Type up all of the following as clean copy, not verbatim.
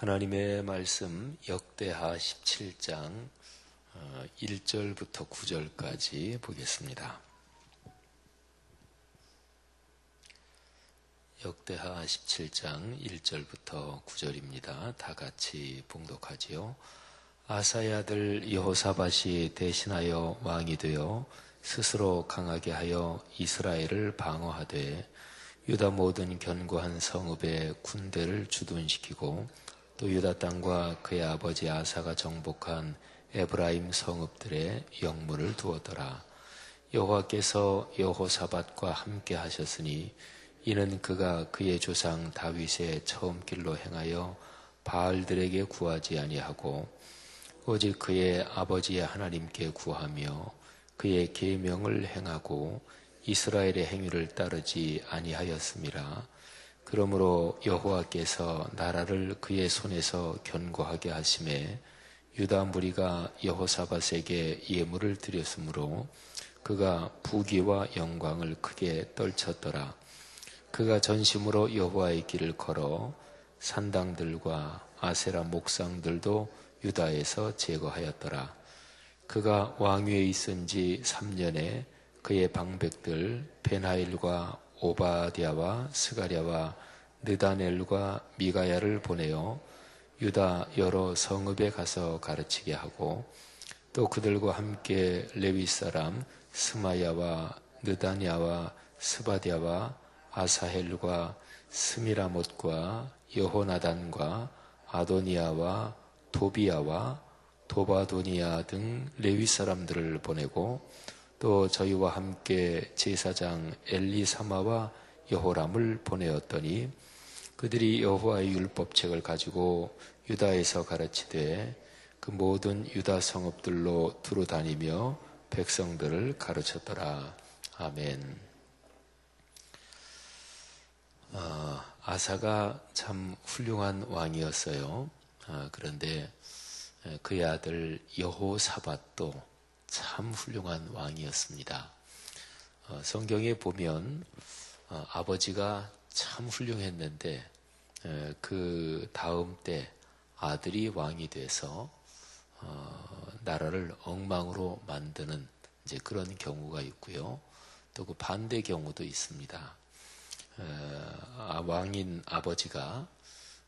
하나님의 말씀 역대하 17장 1절부터 9절까지 보겠습니다. 역대하 17장 1절부터 9절입니다. 다 같이 봉독하지요. 아사의 아들 여호사밧이 대신하여 왕이 되어 스스로 강하게 하여 이스라엘을 방어하되 유다 모든 견고한 성읍에 군대를 주둔시키고 또 유다 땅과 그의 아버지 아사가 정복한 에브라임 성읍들에 영문을 두었더라. 여호와께서 여호사밧과 함께 하셨으니 이는 그가 그의 조상 다윗의 처음 길로 행하여 바알들에게 구하지 아니하고 오직 그의 아버지의 하나님께 구하며 그의 계명을 행하고 이스라엘의 행위를 따르지 아니하였음이라. 그러므로 여호와께서 나라를 그의 손에서 견고하게 하심에 유다 무리가 여호사밧에게 예물을 드렸으므로 그가 부귀와 영광을 크게 떨쳤더라. 그가 전심으로 여호와의 길을 걸어 산당들과 아세라 목상들도 유다에서 제거하였더라. 그가 왕위에 있은 지 3년에 그의 방백들 베나일과 오바댜와 스가랴와 느다넬과 미가야를 보내어 유다 여러 성읍에 가서 가르치게 하고 또 그들과 함께 레위 사람 스마야와 느다냐와 스바랴와 아사헬과 스미라못과 여호나단과 아도니아와 도비야와 도바도니아 등 레위 사람들을 보내고 또 저희와 함께 제사장 엘리사마와 여호람을 보내었더니 그들이 여호와의 율법책을 가지고 유다에서 가르치되 그 모든 유다 성읍들로 두루 다니며 백성들을 가르쳤더라. 아멘. 아사가 참 훌륭한 왕이었어요. 그런데 그의 아들 여호사밧도 참 훌륭한 왕이었습니다. 성경에 보면 아버지가 참 훌륭했는데 그 다음 때 아들이 왕이 돼서 나라를 엉망으로 만드는 이제 그런 경우가 있고요. 또 그 반대 경우도 있습니다. 왕인 아버지가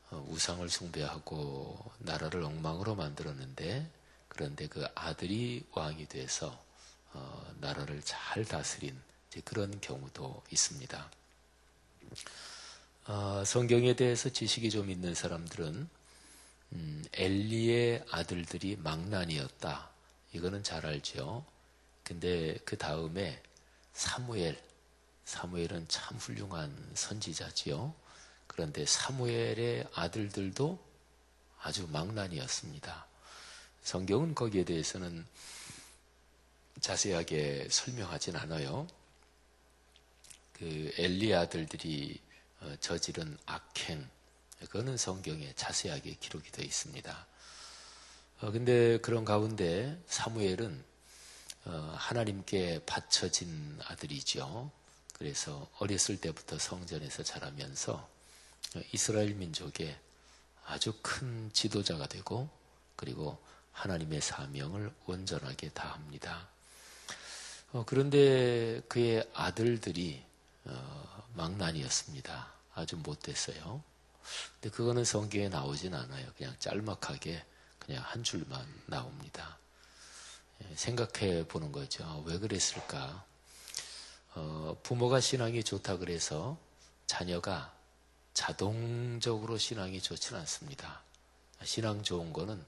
우상을 숭배하고 나라를 엉망으로 만들었는데 그런데 그 아들이 왕이 돼서 나라를 잘 다스린 이제 그런 경우도 있습니다. 성경에 대해서 지식이 좀 있는 사람들은 엘리의 아들들이 망난이었다. 이거는 잘 알죠. 근데 그 다음에 사무엘은 참 훌륭한 선지자지요. 그런데 사무엘의 아들들도 아주 망난이었습니다. 성경은 거기에 대해서는 자세하게 설명하진 않아요. 그 엘리 아들들이 저지른 악행, 그거는 성경에 자세하게 기록이 되어 있습니다. 근데 그런 가운데 사무엘은 하나님께 바쳐진 아들이죠. 그래서 어렸을 때부터 성전에서 자라면서 이스라엘 민족의 아주 큰 지도자가 되고 그리고 하나님의 사명을 온전하게 다합니다. 그런데 그의 아들들이 망난이었습니다. 아주 못됐어요. 근데 그거는 성경에 나오진 않아요. 그냥 짤막하게 그냥 한 줄만 나옵니다. 생각해 보는 거죠. 왜 그랬을까? 부모가 신앙이 좋다 그래서 자녀가 자동적으로 신앙이 좋지는 않습니다. 신앙 좋은 거는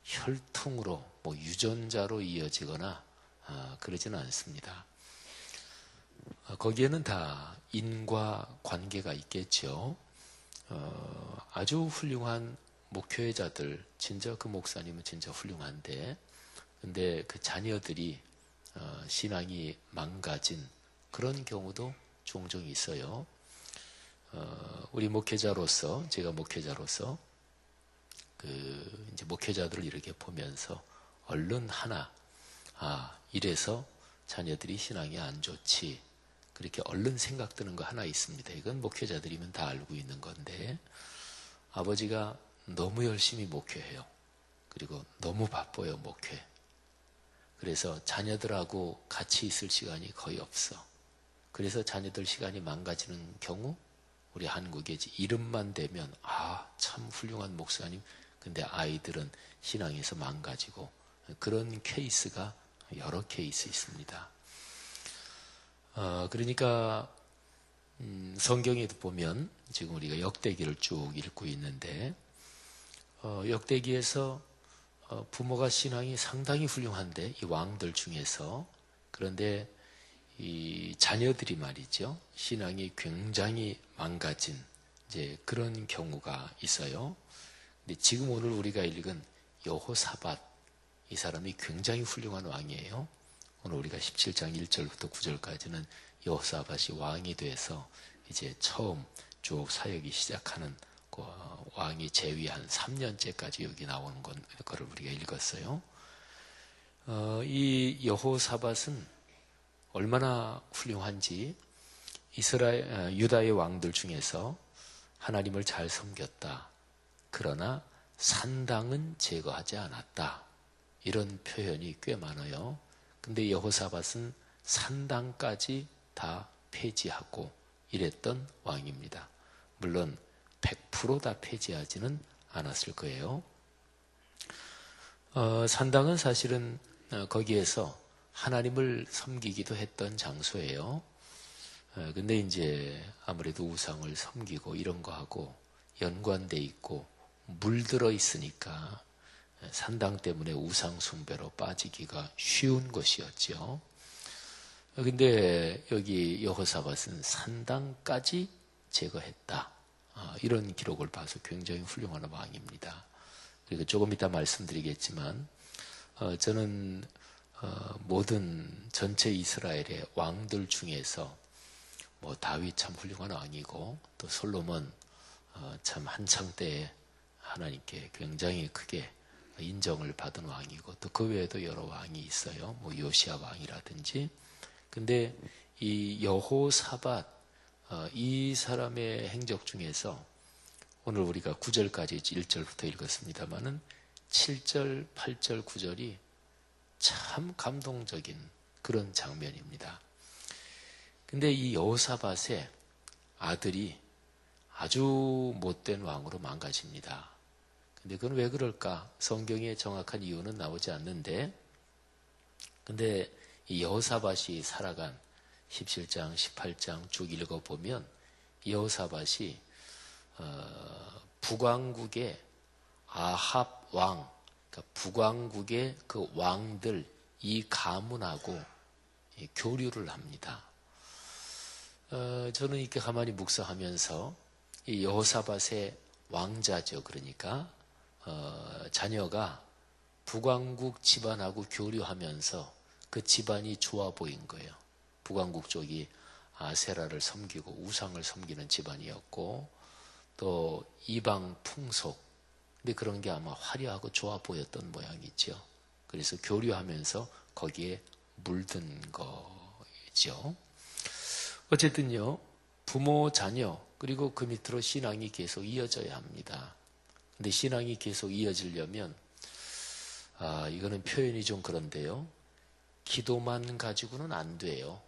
혈통으로 유전자로 이어지거나 그러지는 않습니다. 거기에는 다 인과 관계가 있겠죠. 아주 훌륭한 목회자들, 진짜 그 목사님은 진짜 훌륭한데 근데 그 자녀들이 신앙이 망가진 그런 경우도 종종 있어요. 우리 목회자로서 제가 목회자로서 이제 목회자들을 이렇게 보면서 얼른 하나 이래서 자녀들이 신앙이 안 좋지 그렇게 얼른 생각드는 거 하나 있습니다. 이건 목회자들이면 다 알고 있는 건데 아버지가 너무 열심히 목회해요. 그리고 너무 바빠요, 목회. 그래서 자녀들하고 같이 있을 시간이 거의 없어. 그래서 자녀들 시간이 망가지는 경우 우리 한국에 이름만 대면 참 훌륭한 목사님, 근데 아이들은 신앙에서 망가지고 그런 케이스가 여러 케이스 있습니다. 그러니까 성경에도 보면 지금 우리가 역대기를 쭉 읽고 있는데 역대기에서 부모가 신앙이 상당히 훌륭한데 이 왕들 중에서 그런데 이 자녀들이 말이죠 신앙이 굉장히 망가진 이제 그런 경우가 있어요. 근데 지금 오늘 우리가 읽은 여호사밧 이 사람이 굉장히 훌륭한 왕이에요. 오늘 우리가 17장 1절부터 9절까지는 여호사밧이 왕이 돼서 이제 처음 쭉 사역이 시작하는 그 왕이 재위한 3년째까지 여기 나오는 거를 우리가 읽었어요. 이 여호사밧은 얼마나 훌륭한지 유다의 왕들 중에서 하나님을 잘 섬겼다. 그러나 산당은 제거하지 않았다. 이런 표현이 꽤 많아요. 근데 여호사밧은 산당까지 다 폐지하고 이랬던 왕입니다. 물론 100% 다 폐지하지는 않았을 거예요. 산당은 사실은 거기에서 하나님을 섬기기도 했던 장소예요. 근데 이제 아무래도 우상을 섬기고 이런 거 하고 연관돼 있고 물들어 있으니까 산당 때문에 우상 숭배로 빠지기가 쉬운 것이었죠. 근데 여기 여호사밧은 산당까지 제거했다. 이런 기록을 봐서 굉장히 훌륭한 왕입니다. 그리고 조금 이따 말씀드리겠지만 저는 모든 전체 이스라엘의 왕들 중에서 뭐 다윗 참 훌륭한 왕이고 또 솔로몬 참 한창 때에 하나님께 굉장히 크게 인정을 받은 왕이고 또 그 외에도 여러 왕이 있어요. 뭐 요시야 왕이라든지. 근데 이 여호사밧 이 사람의 행적 중에서 오늘 우리가 9절까지 1절부터 읽었습니다마는 7절, 8절, 9절이 참 감동적인 그런 장면입니다. 근데 이 여호사밧의 아들이 아주 못된 왕으로 망가집니다. 근데 그건 왜 그럴까? 성경에 정확한 이유는 나오지 않는데 근데 이 여호사밧이 살아간 17장, 18장 쭉 읽어보면 여호사밧이 북왕국의 아합 왕, 그러니까 북왕국의 그 왕들 이 가문하고 교류를 합니다. 저는 이렇게 가만히 묵상하면서 이 여호사밧의 왕자죠. 그러니까 자녀가 북왕국 집안하고 교류하면서 그 집안이 좋아 보인 거예요. 북왕국 쪽이 아세라를 섬기고 우상을 섬기는 집안이었고 또 이방 풍속 근데 그런 게 아마 화려하고 좋아 보였던 모양이죠. 그래서 교류하면서 거기에 물든 거죠. 어쨌든요 부모 자녀 그리고 그 밑으로 신앙이 계속 이어져야 합니다. 근데 신앙이 계속 이어지려면 이거는 표현이 좀 그런데요. 기도만 가지고는 안 돼요.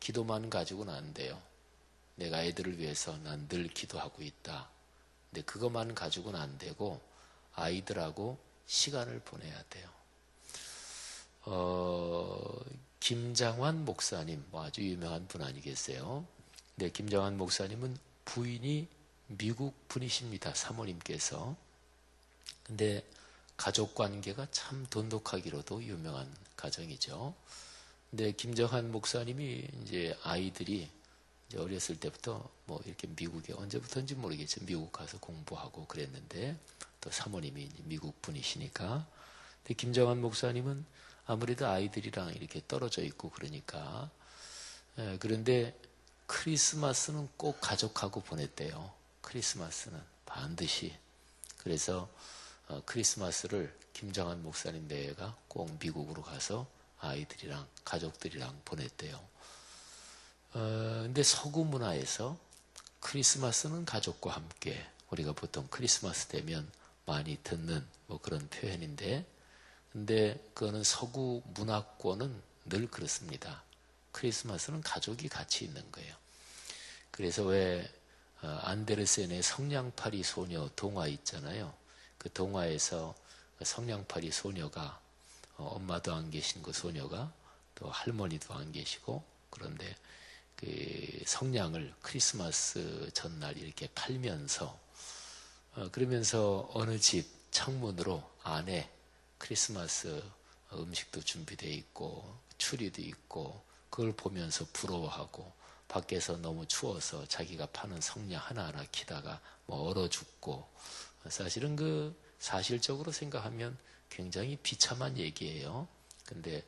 기도만 가지고는 안 돼요. 내가 애들을 위해서 난 늘 기도하고 있다. 근데 그것만 가지고는 안 되고 아이들하고 시간을 보내야 돼요. 김장환 목사님 뭐 아주 유명한 분 아니겠어요? 근데 김장환 목사님은 부인이 미국 분이십니다. 사모님께서. 근데 가족 관계가 참 돈독하기로도 유명한 가정이죠. 근데 김정한 목사님이 이제 아이들이 이제 어렸을 때부터 뭐 이렇게 미국에 언제부터인지 모르겠지만 미국 가서 공부하고 그랬는데 또 사모님이 이제 미국 분이시니까. 근데 김정한 목사님은 아무래도 아이들이랑 이렇게 떨어져 있고 그러니까 그런데 크리스마스는 꼭 가족하고 보냈대요. 크리스마스는 반드시. 그래서 크리스마스를 김정한 목사님 내외가 꼭 미국으로 가서 아이들이랑 가족들이랑 보냈대요. 근데 서구 문화에서 크리스마스는 가족과 함께 우리가 보통 크리스마스 되면 많이 듣는 뭐 그런 표현인데, 근데 그거는 서구 문화권은 늘 그렇습니다. 크리스마스는 가족이 같이 있는 거예요. 그래서 왜 안데르센의 성냥팔이 소녀 동화 있잖아요. 그 동화에서 성냥팔이 소녀가 엄마도 안 계신 그 소녀가 또 할머니도 안 계시고, 그런데 그 성냥을 크리스마스 전날 이렇게 팔면서 그러면서 어느 집 창문으로 안에 크리스마스 음식도 준비되어 있고 추리도 있고 그걸 보면서 부러워하고, 밖에서 너무 추워서 자기가 파는 성냥 하나하나 키다가 뭐 얼어 죽고, 사실은 그 사실적으로 생각하면 굉장히 비참한 얘기예요. 근데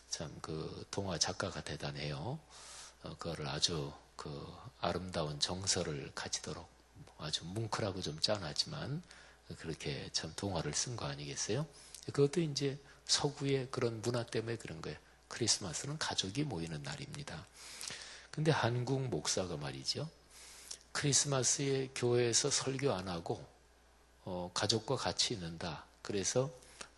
참 그 동화 작가가 대단해요. 그거를 아주 그 아름다운 정서를 가지도록 아주 뭉클하고 좀 짠하지만 그렇게 참 동화를 쓴 거 아니겠어요? 그것도 이제 서구의 그런 문화 때문에 그런 거예요. 크리스마스는 가족이 모이는 날입니다. 근데 한국 목사가 말이죠, 크리스마스에 교회에서 설교 안 하고 가족과 같이 있는다. 그래서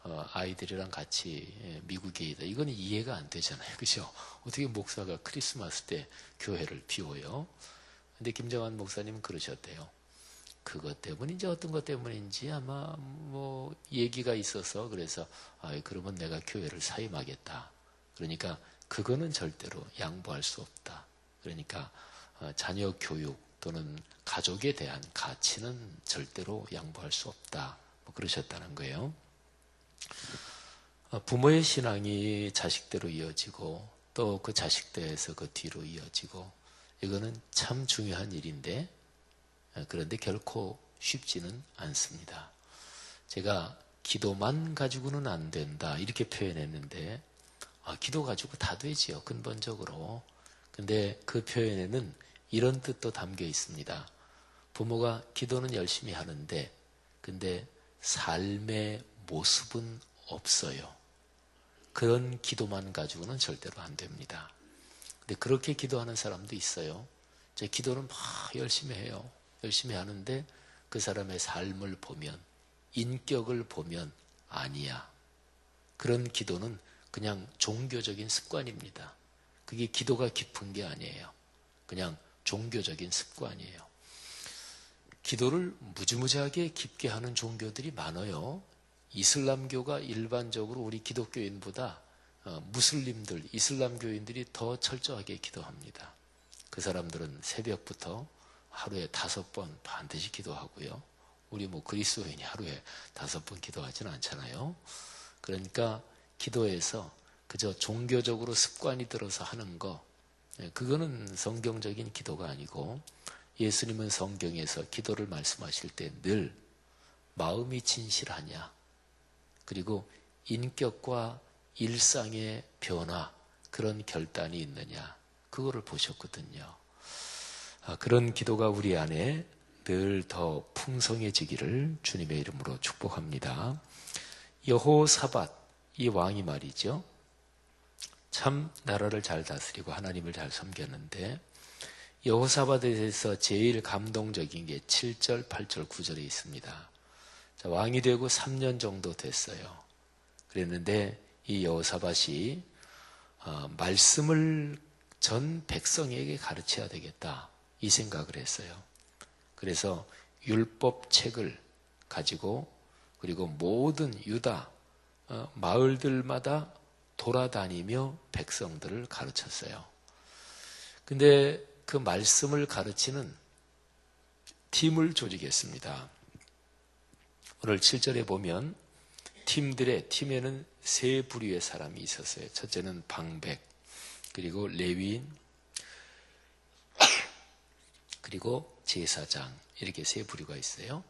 아이들이랑 같이 미국에 있다. 이건 이해가 안 되잖아요. 그죠? 어떻게 목사가 크리스마스 때 교회를 비워요? 근데 김정환 목사님은 그러셨대요. 그것 때문인지 어떤 것 때문인지 아마 뭐 얘기가 있어서, 그래서 그러면 내가 교회를 사임하겠다. 그러니까 그거는 절대로 양보할 수 없다. 그러니까 자녀 교육 또는 가족에 대한 가치는 절대로 양보할 수 없다. 뭐 그러셨다는 거예요. 부모의 신앙이 자식대로 이어지고 또 그 자식대에서 그 뒤로 이어지고, 이거는 참 중요한 일인데, 그런데 결코 쉽지는 않습니다. 제가 기도만 가지고는 안 된다 이렇게 표현했는데, 기도 가지고 다 되지요, 근본적으로. 근데 그 표현에는 이런 뜻도 담겨 있습니다. 부모가 기도는 열심히 하는데 근데 삶의 모습은 없어요. 그런 기도만 가지고는 절대로 안 됩니다. 근데 그렇게 기도하는 사람도 있어요. 제 기도는 막 열심히 해요. 열심히 하는데 그 사람의 삶을 보면, 인격을 보면 아니야. 그런 기도는 그냥 종교적인 습관입니다. 그게 기도가 깊은 게 아니에요. 그냥 종교적인 습관이에요. 기도를 무지무지하게 깊게 하는 종교들이 많아요. 이슬람교가 일반적으로 우리 기독교인보다 무슬림들, 이슬람교인들이 더 철저하게 기도합니다. 그 사람들은 새벽부터 하루에 5번 반드시 기도하고요. 우리 뭐 그리스도인이 하루에 5번 기도하지는 않잖아요. 그러니까 기도에서 그저 종교적으로 습관이 들어서 하는 거, 그거는 성경적인 기도가 아니고, 예수님은 성경에서 기도를 말씀하실 때 늘 마음이 진실하냐, 그리고 인격과 일상의 변화, 그런 결단이 있느냐, 그거를 보셨거든요. 그런 기도가 우리 안에 늘 더 풍성해지기를 주님의 이름으로 축복합니다. 여호사밧, 이 왕이 말이죠, 참 나라를 잘 다스리고 하나님을 잘 섬겼는데, 여호사밧에 대해서 제일 감동적인 게 7절, 8절, 9절에 있습니다. 자, 왕이 되고 3년 정도 됐어요. 그랬는데 이 여호사밧이 말씀을 전 백성에게 가르쳐야 되겠다, 이 생각을 했어요. 그래서 율법책을 가지고, 그리고 모든 유다 마을들마다 돌아다니며 백성들을 가르쳤어요. 근데 그 말씀을 가르치는 팀을 조직했습니다. 오늘 7절에 보면 팀에는 3부류의 사람이 있었어요. 첫째는 방백, 그리고 레위인, 그리고 제사장, 이렇게 3부류가 있어요.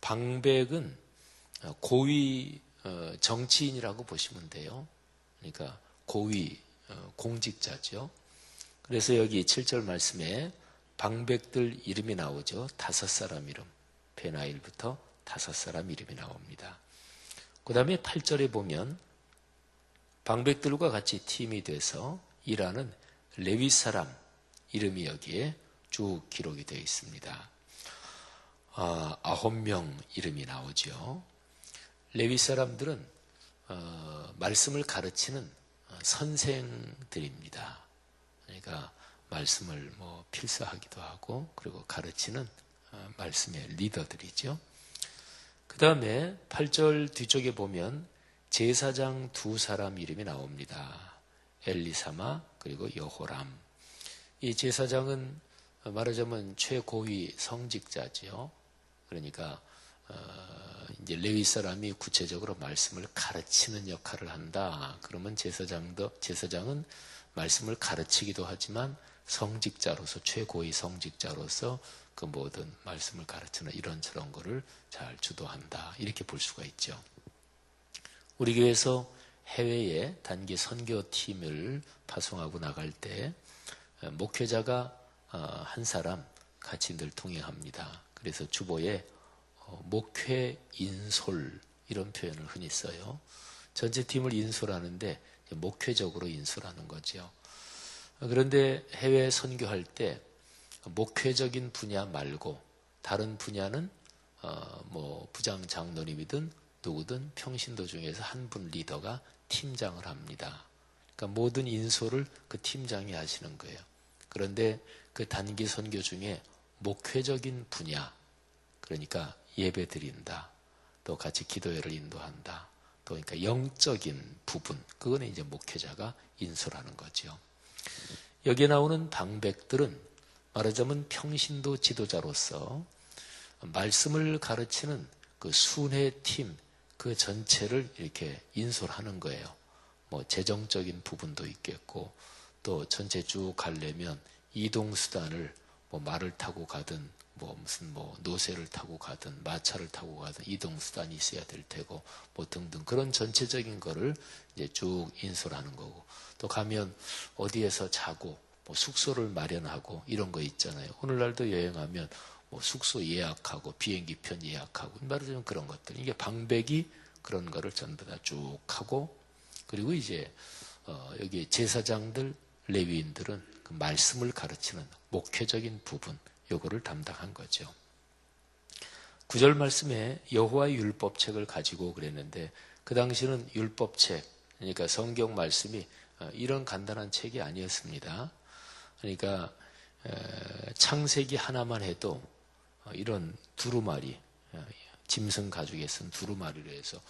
방백은 고위 정치인이라고 보시면 돼요. 그러니까 고위 공직자죠. 그래서 여기 7절 말씀에 방백들 이름이 나오죠. 5사람 이름, 베나일부터 5사람 이름이 나옵니다. 그 다음에 8절에 보면 방백들과 같이 팀이 돼서 일하는 레위 사람 이름이 여기에 쭉 기록이 되어 있습니다. 9명 이름이 나오죠. 레위 사람들은 말씀을 가르치는 선생들입니다. 그러니까 말씀을 필사하기도 하고 그리고 가르치는 말씀의 리더들이죠. 그 다음에 8절 뒤쪽에 보면 제사장 두 사람 이름이 나옵니다. 엘리사마 그리고 여호람. 이 제사장은 말하자면 최고위 성직자지요. 그러니까 이제 레위 사람이 구체적으로 말씀을 가르치는 역할을 한다. 그러면 제사장은 말씀을 가르치기도 하지만 성직자로서 최고위 성직자로서 그 모든 말씀을 가르치는 이런저런 거를 잘 주도한다. 이렇게 볼 수가 있죠. 우리 교회에서 해외에 단기 선교팀을 파송하고 나갈 때 목회자가 한 사람 같이 늘 동행합니다. 그래서 주보에 목회 인솔 이런 표현을 흔히 써요. 전체 팀을 인솔하는데 목회적으로 인솔하는 거죠. 그런데 해외 선교할 때 목회적인 분야 말고 다른 분야는 부장 장로님이든 누구든 평신도 중에서 한 분 리더가 팀장을 합니다. 그러니까 모든 인솔을 그 팀장이 하시는 거예요. 그런데 그 단기 선교 중에 목회적인 분야, 그러니까 예배 드린다, 또 같이 기도회를 인도한다, 또 그러니까 영적인 부분, 그거는 이제 목회자가 인솔하는 거죠. 여기에 나오는 방백들은 말하자면 평신도 지도자로서 말씀을 가르치는 그 순회팀 그 전체를 이렇게 인솔하는 거예요. 재정적인 부분도 있겠고 또 전체 쭉 가려면 이동수단을 말을 타고 가든 무슨 노새를 타고 가든 마차를 타고 가든 이동수단이 있어야 될 테고 등등 그런 전체적인 거를 이제 쭉 인솔하는 거고 또 가면 어디에서 자고 숙소를 마련하고 이런 거 있잖아요. 오늘날도 여행하면 숙소 예약하고 비행기 편 예약하고 말하자면 그런 것들 이게 방백이 그런 거를 전부 다 쭉 하고 그리고 이제 여기 제사장들 레위인들은 그 말씀을 가르치는 목회적인 부분 요거를 담당한 거죠. 9절 말씀에 여호와의 율법책을 가지고 그랬는데 그 당시는 율법책 그러니까 성경 말씀이 이런 간단한 책이 아니었습니다. 그러니까 창세기 하나만 해도 이런 두루마리 짐승 가죽에 쓴 두루마리로 해서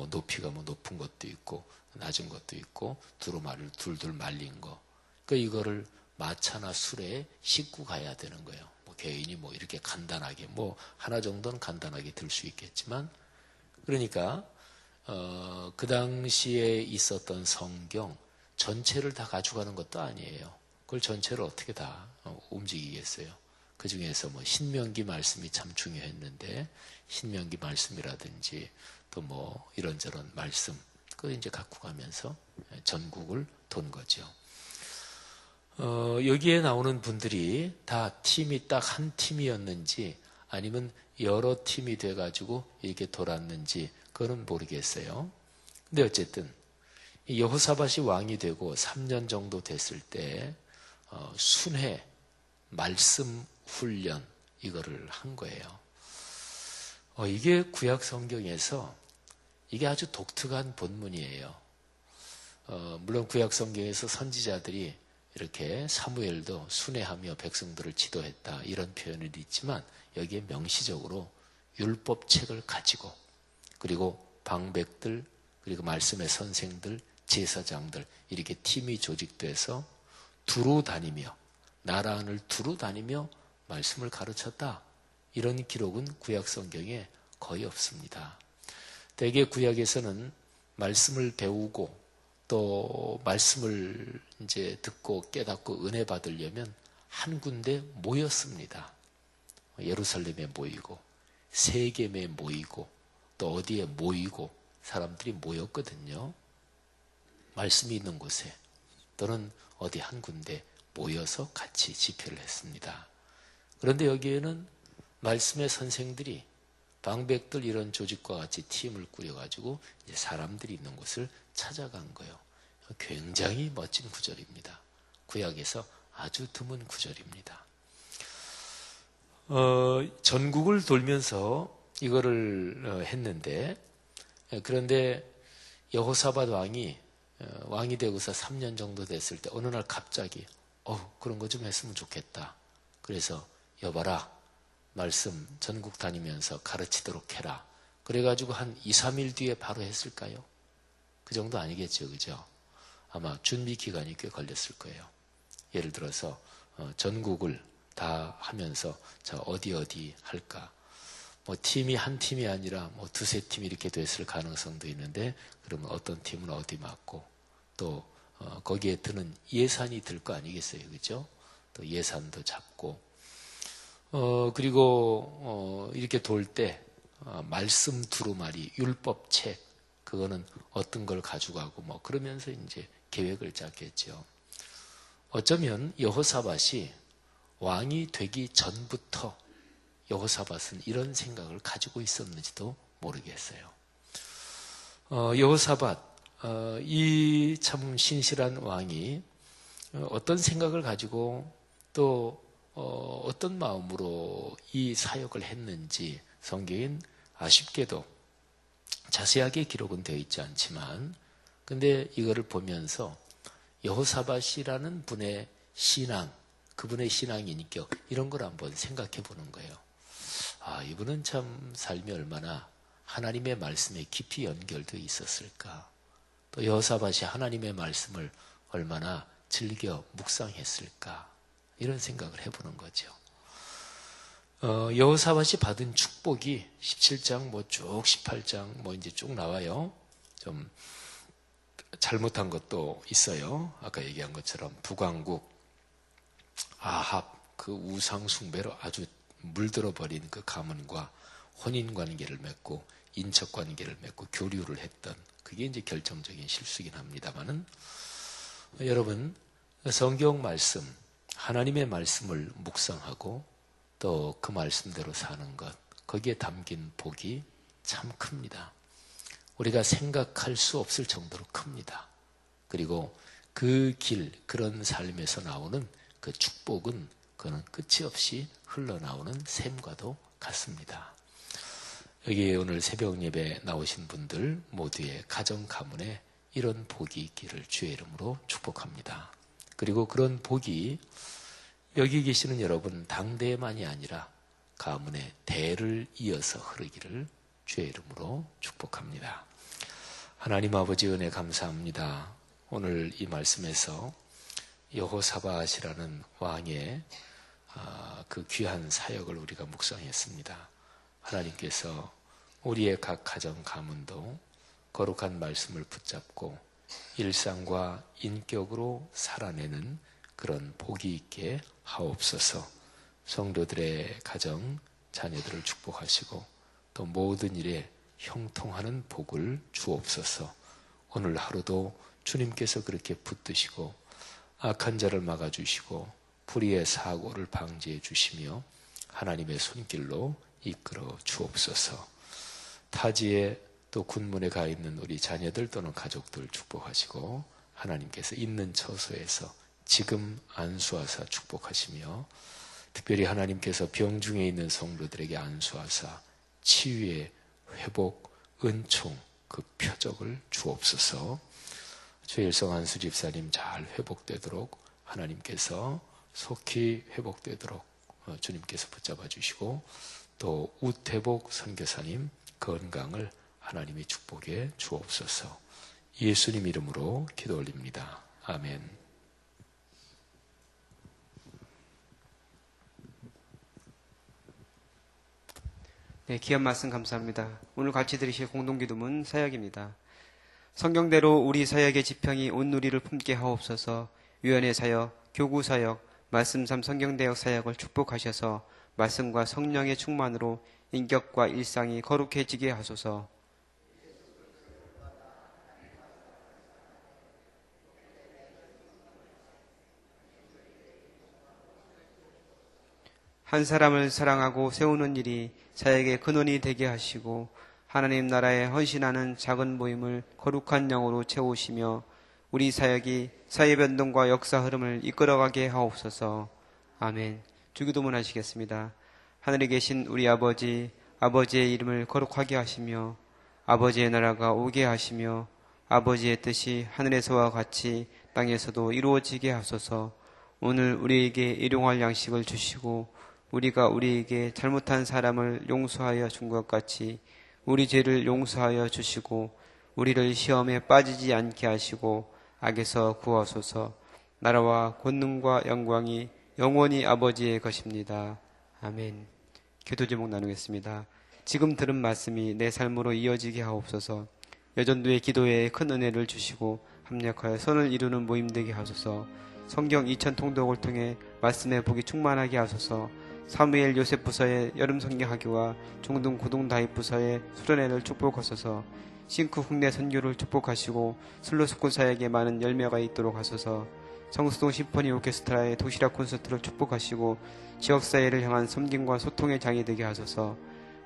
높이가 높은 것도 있고 낮은 것도 있고 두루마리를 둘둘 말린 거. 그러니까 이거를 마차나 수레에 싣고 가야 되는 거예요. 개인이 이렇게 간단하게 하나 정도는 간단하게 들 수 있겠지만 그러니까 그 당시에 있었던 성경 전체를 다 가져가는 것도 아니에요. 그걸 전체를 어떻게 다 움직이겠어요. 그 중에서 신명기 말씀이 참 중요했는데 신명기 말씀이라든지 또 이런저런 말씀 그거 이제 갖고 가면서 전국을 돈 거죠. 여기에 나오는 분들이 다 팀이 딱 한 팀이었는지 아니면 여러 팀이 돼가지고 이렇게 돌았는지 그거는 모르겠어요. 근데 어쨌든 여호사밧이 왕이 되고 3년 정도 됐을 때 순회 말씀 훈련 이거를 한 거예요. 이게 구약 성경에서 이게 아주 독특한 본문이에요. 물론 구약 성경에서 선지자들이 이렇게 사무엘도 순회하며 백성들을 지도했다 이런 표현이 있지만 여기에 명시적으로 율법책을 가지고 그리고 방백들 그리고 말씀의 선생들 제사장들 이렇게 팀이 조직돼서 두루 다니며 나라 안을 두루 다니며 말씀을 가르쳤다 이런 기록은 구약 성경에 거의 없습니다. 대개 구약에서는 말씀을 배우고 또 말씀을 이제 듣고 깨닫고 은혜 받으려면 한 군데 모였습니다. 예루살렘에 모이고 세겜에 모이고 또 어디에 모이고 사람들이 모였거든요. 말씀이 있는 곳에 또는 어디 한 군데 모여서 같이 집회를 했습니다. 그런데 여기에는 말씀의 선생들이 방백들 이런 조직과 같이 팀을 꾸려가지고 이제 사람들이 있는 곳을 찾아간 거예요. 굉장히 멋진 구절입니다. 구약에서 아주 드문 구절입니다. 전국을 돌면서 이거를 했는데, 그런데 여호사밧 왕이 되고서 3년 정도 됐을 때 어느 날 갑자기 그런 거 좀 했으면 좋겠다. 그래서 여봐라, 말씀 전국 다니면서 가르치도록 해라. 그래가지고 한 2, 3일 뒤에 바로 했을까요? 그 정도 아니겠죠, 그죠? 아마 준비 기간이 꽤 걸렸을 거예요. 예를 들어서 전국을 다 하면서 자 어디 할까? 뭐 팀이 한 팀이 아니라 뭐 두세 팀 이렇게 됐을 가능성도 있는데, 그러면 어떤 팀은 어디 맡고 또 거기에 드는 예산이 들 거 아니겠어요, 그죠? 또 예산도 잡고 그리고 이렇게 돌 때 말씀 두루마리, 율법책 그거는 어떤 걸 가져가고 뭐 그러면서 이제 계획을 짰겠죠. 어쩌면 여호사밧이 왕이 되기 전부터 여호사밧은 이런 생각을 가지고 있었는지도 모르겠어요. 여호사밧, 이 참 신실한 왕이 어떤 생각을 가지고 또 어떤 마음으로 이 사역을 했는지 성경엔 아쉽게도 자세하게 기록은 되어 있지 않지만, 근데 이거를 보면서 여호사밧이라는 분의 신앙, 그분의 신앙 인격 이런 걸 한번 생각해 보는 거예요. 이분은 참 삶이 얼마나 하나님의 말씀에 깊이 연결되어 있었을까. 또 여호사밧이 하나님의 말씀을 얼마나 즐겨 묵상했을까. 이런 생각을 해보는 거죠. 여호사밧이 받은 축복이 17장 뭐 쭉 18장 뭐 이제 쭉 나와요. 좀 잘못한 것도 있어요. 아까 얘기한 것처럼 북왕국 아합 그 우상 숭배로 아주 물들어 버린 그 가문과 혼인 관계를 맺고 인척 관계를 맺고 교류를 했던, 그게 이제 결정적인 실수긴 합니다만은, 여러분 성경 말씀, 하나님의 말씀을 묵상하고 또 그 말씀대로 사는 것, 거기에 담긴 복이 참 큽니다. 우리가 생각할 수 없을 정도로 큽니다. 그리고 그 길, 그런 삶에서 나오는 그 축복은 그는 끝이 없이 흘러나오는 샘과도 같습니다. 여기 오늘 새벽 예배 나오신 분들 모두의 가정 가문에 이런 복이 있기를 주의 이름으로 축복합니다. 그리고 그런 복이 여기 계시는 여러분 당대만이 아니라 가문의 대를 이어서 흐르기를 주의 이름으로 축복합니다. 하나님 아버지 은혜 감사합니다. 오늘 이 말씀에서 여호사밧이라는 왕의 그 귀한 사역을 우리가 묵상했습니다. 하나님께서 우리의 각 가정 가문도 거룩한 말씀을 붙잡고 일상과 인격으로 살아내는 그런 복이 있게 하옵소서. 성도들의 가정, 자녀들을 축복하시고 또 모든 일에 형통하는 복을 주옵소서. 오늘 하루도 주님께서 그렇게 붙드시고 악한 자를 막아주시고 불의의 사고를 방지해 주시며 하나님의 손길로 이끌어 주옵소서. 타지에 또 군문에 가 있는 우리 자녀들 또는 가족들 축복하시고 하나님께서 있는 처소에서 지금 안수하사 축복하시며 특별히 하나님께서 병중에 있는 성도들에게 안수하사 치유의 회복, 은총, 그 표적을 주옵소서. 주일성 한수 집사님 잘 회복되도록 하나님께서 속히 회복되도록 주님께서 붙잡아 주시고 또 우태복 선교사님 건강을 하나님이 축복해 주옵소서. 예수님 이름으로 기도 올립니다. 아멘. 네, 귀한 말씀 감사합니다. 오늘 같이 들으실 공동기도문 사역입니다. 성경대로 우리 사역의 지평이 온 누리를 품게 하옵소서. 위원회 사역, 교구 사역, 말씀 삶 성경대역 사역을 축복하셔서 말씀과 성령의 충만으로 인격과 일상이 거룩해지게 하소서. 한 사람을 사랑하고 세우는 일이 사역의 근원이 되게 하시고 하나님 나라에 헌신하는 작은 모임을 거룩한 영으로 채우시며 우리 사역이 사회 변동과 역사 흐름을 이끌어가게 하옵소서. 아멘. 주기도문 하시겠습니다. 하늘에 계신 우리 아버지, 아버지의 이름을 거룩하게 하시며 아버지의 나라가 오게 하시며 아버지의 뜻이 하늘에서와 같이 땅에서도 이루어지게 하소서. 오늘 우리에게 일용할 양식을 주시고 우리가 우리에게 잘못한 사람을 용서하여 준 것 같이 우리 죄를 용서하여 주시고 우리를 시험에 빠지지 않게 하시고 악에서 구하소서. 나라와 권능과 영광이 영원히 아버지의 것입니다. 아멘. 기도 제목 나누겠습니다. 지금 들은 말씀이 내 삶으로 이어지게 하옵소서. 여전도의 기도에 큰 은혜를 주시고 합력하여 선을 이루는 모임 되게 하소서. 성경 2000 통독을 통해 말씀의 복이 충만하게 하소서. 사무엘 요셉 부서의 여름 성경 학교와 중등 고등 다입 부서의 수련회를 축복하소서. 싱크 국내 선교를 축복하시고 슬로스콘 사역에 많은 열매가 있도록 하소서. 성수동 심포니 오케스트라의 도시락 콘서트를 축복하시고 지역사회를 향한 섬김과 소통의 장이 되게 하소서.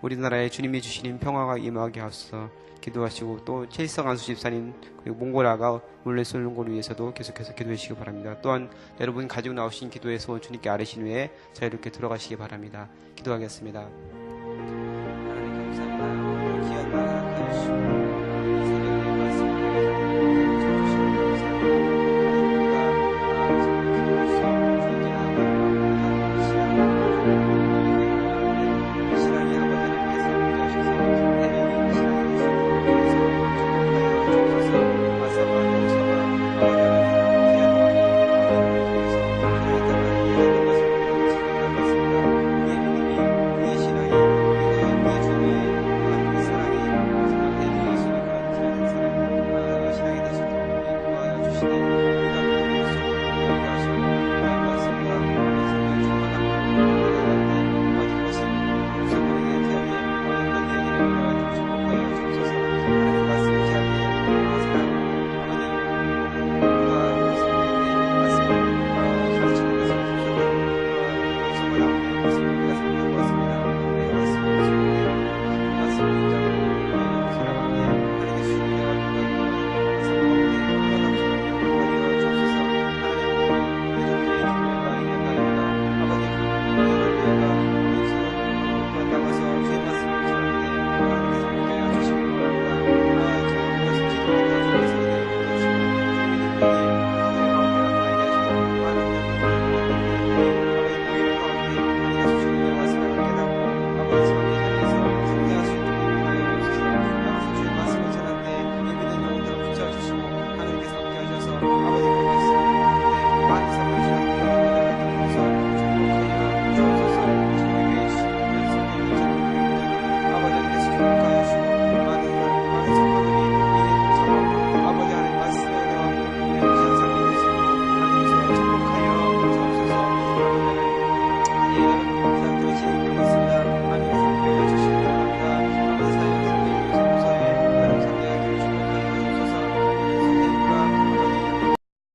우리나라에 주님이 주시는 평화가 임하게 하소서. 기도하시고 또 최일성 안수 집사님 그리고 몽골아가 몰래 쏘는 걸 위해서도 계속해서 기도해 주시기 바랍니다. 또한 여러분 가지고 나오신 기도의 소원 주님께 아뢰신 후에 자유롭게 들어가시기 바랍니다. 기도하겠습니다. 하나님 감사합니다. 귀한 말 허락해 주시고